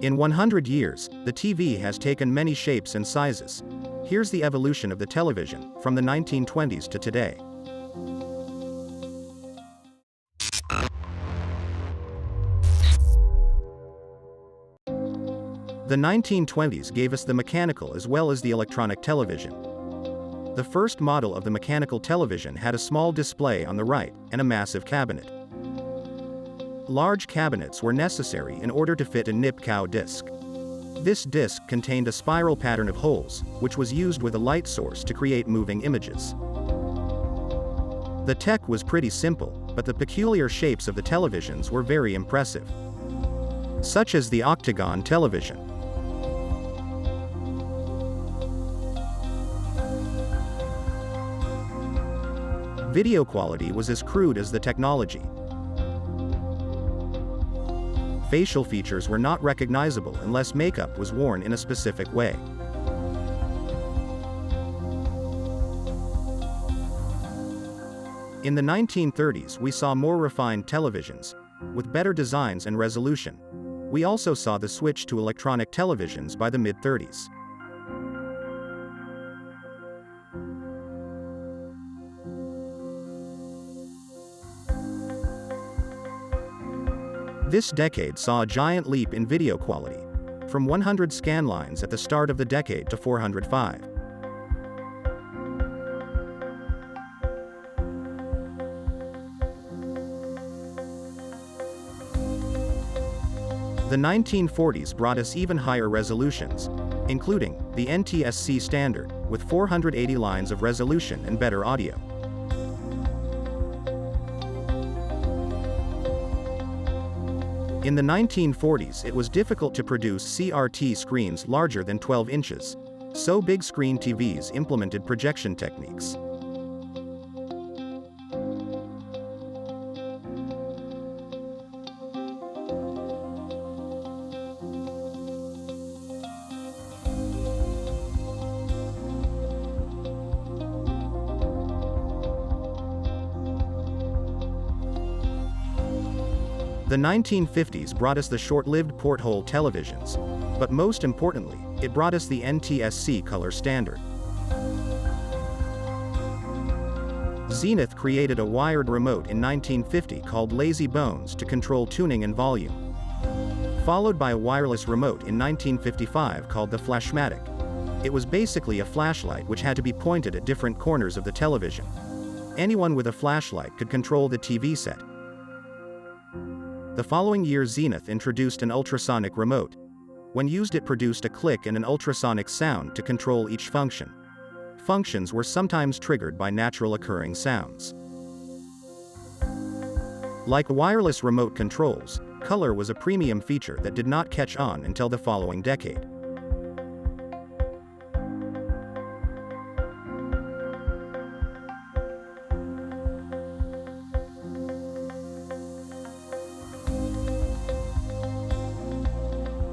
In 100 years, the TV has taken many shapes and sizes. Here's the evolution of the television, from the 1920s to today. The 1920s gave us the mechanical as well as the electronic television. The first model of the mechanical television had a small display on the right, and a massive cabinet. Large cabinets were necessary in order to fit a nip-cow disc. This disc contained a spiral pattern of holes, which was used with a light source to create moving images. The tech was pretty simple, but the peculiar shapes of the televisions were very impressive. Such as the octagon television. Video quality was as crude as the technology. Facial features were not recognizable unless makeup was worn in a specific way. In the 1930s, we saw more refined televisions, with better designs and resolution. We also saw the switch to electronic televisions by the mid-30s. This decade saw a giant leap in video quality, from 100 scan lines at the start of the decade to 405. The 1940s brought us even higher resolutions, including the NTSC standard, with 480 lines of resolution and better audio. In the 1940s, it was difficult to produce CRT screens larger than 12 inches, so big screen TVs implemented projection techniques. The 1950s brought us the short-lived porthole televisions, but most importantly, it brought us the NTSC color standard. Zenith created a wired remote in 1950 called Lazy Bones to control tuning and volume, followed by a wireless remote in 1955 called the Flashmatic. It was basically a flashlight which had to be pointed at different corners of the television. Anyone with a flashlight could control the TV set. The following year, Zenith introduced an ultrasonic remote. When used, it produced a click and an ultrasonic sound to control each function. Functions were sometimes triggered by natural occurring sounds. Like wireless remote controls, color was a premium feature that did not catch on until the following decade.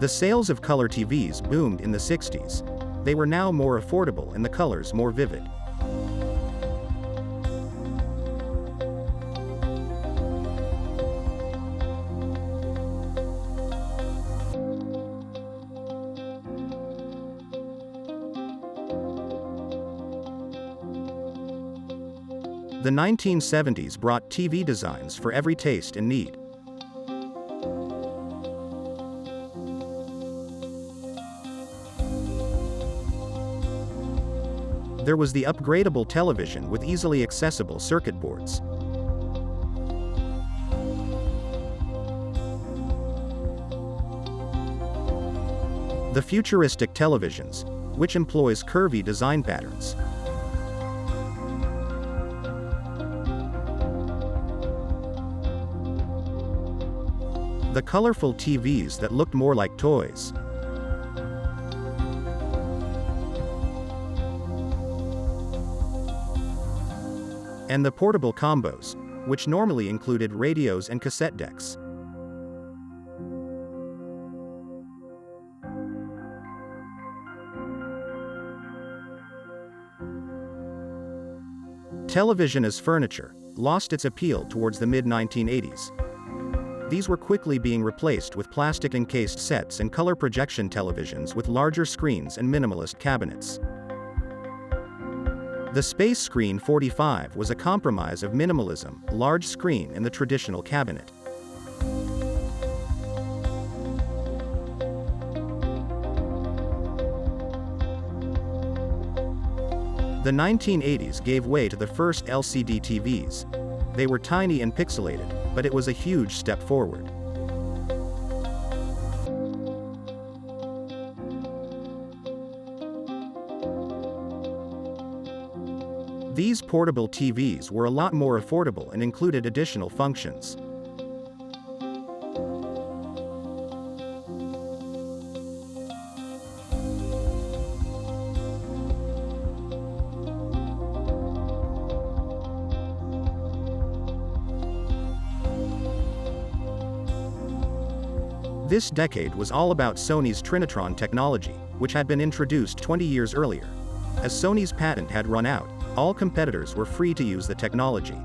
The sales of color TVs boomed in the 60s. They were now more affordable and the colors more vivid. The 1970s brought TV designs for every taste and need. There was the upgradable television with easily accessible circuit boards. The futuristic televisions, which employs curvy design patterns. The colorful TVs that looked more like toys. And the portable combos, which normally included radios and cassette decks. Television as furniture lost its appeal towards the mid-1980s. These were quickly being replaced with plastic-encased sets and color projection televisions with larger screens and minimalist cabinets. The Space Screen 45 was a compromise of minimalism, large screen and the traditional cabinet. The 1980s gave way to the first LCD TVs. They were tiny and pixelated, but it was a huge step forward. These portable TVs were a lot more affordable and included additional functions. This decade was all about Sony's Trinitron technology, which had been introduced 20 years earlier. As Sony's patent had run out, all competitors were free to use the technology.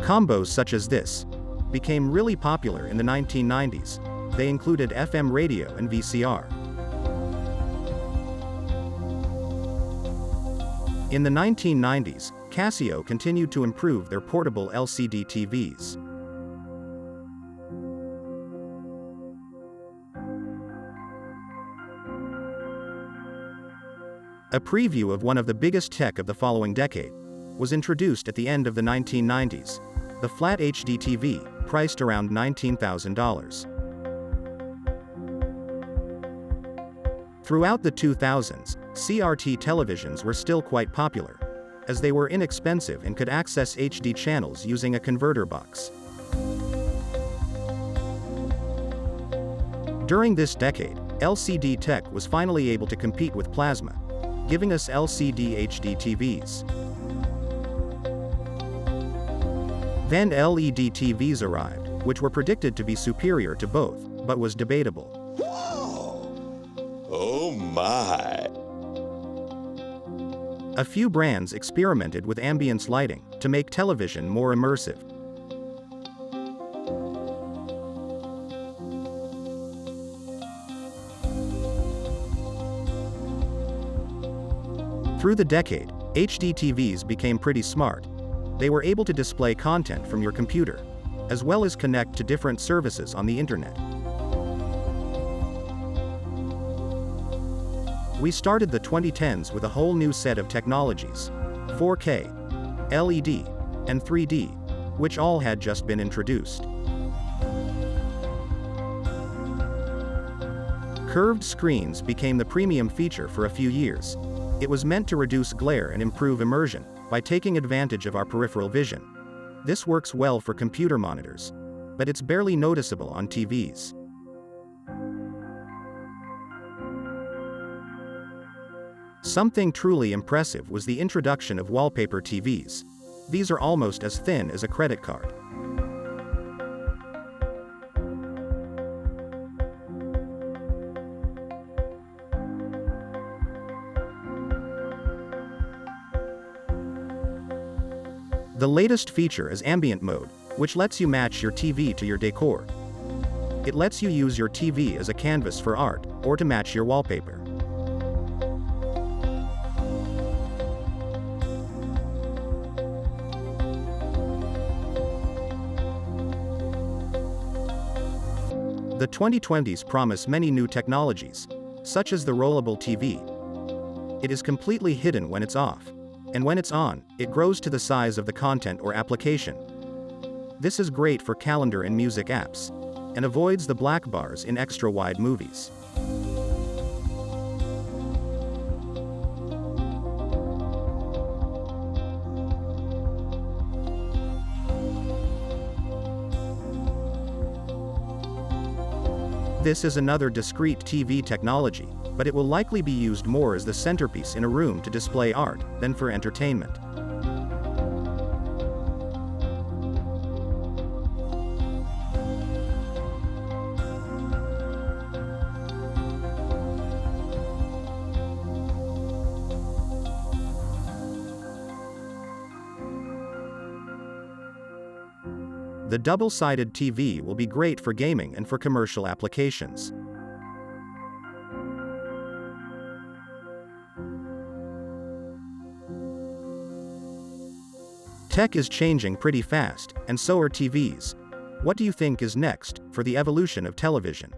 Combos such as this became really popular in the 1990s. They included FM radio and VCR. In the 1990s, Casio continued to improve their portable LCD TVs. A preview of one of the biggest tech of the following decade was introduced at the end of the 1990s, the Flat HD TV, priced around $19,000. Throughout the 2000s, CRT televisions were still quite popular, as they were inexpensive and could access HD channels using a converter box. During this decade, LCD tech was finally able to compete with plasma, giving us LCD HD TVs. Then LED TVs arrived, which were predicted to be superior to both, but was debatable. Whoa! Oh my! A few brands experimented with ambience lighting to make television more immersive. Through the decade, HD TVs became pretty smart. They were able to display content from your computer, as well as connect to different services on the internet. We started the 2010s with a whole new set of technologies: 4K, LED, and 3D, which all had just been introduced. Curved screens became the premium feature for a few years. It was meant to reduce glare and improve immersion by taking advantage of our peripheral vision. This works well for computer monitors, but it's barely noticeable on TVs. Something truly impressive was the introduction of wallpaper TVs. These are almost as thin as a credit card. The latest feature is ambient mode, which lets you match your TV to your decor. It lets you use your TV as a canvas for art, or to match your wallpaper. The 2020s promise many new technologies, such as the rollable TV. It is completely hidden when it's off. And when it's on, it grows to the size of the content or application. This is great for calendar and music apps, and avoids the black bars in extra-wide movies. This is another discrete TV technology, but it will likely be used more as the centerpiece in a room to display art than for entertainment. The double-sided TV will be great for gaming and for commercial applications. Tech is changing pretty fast, and so are TVs. What do you think is next for the evolution of television?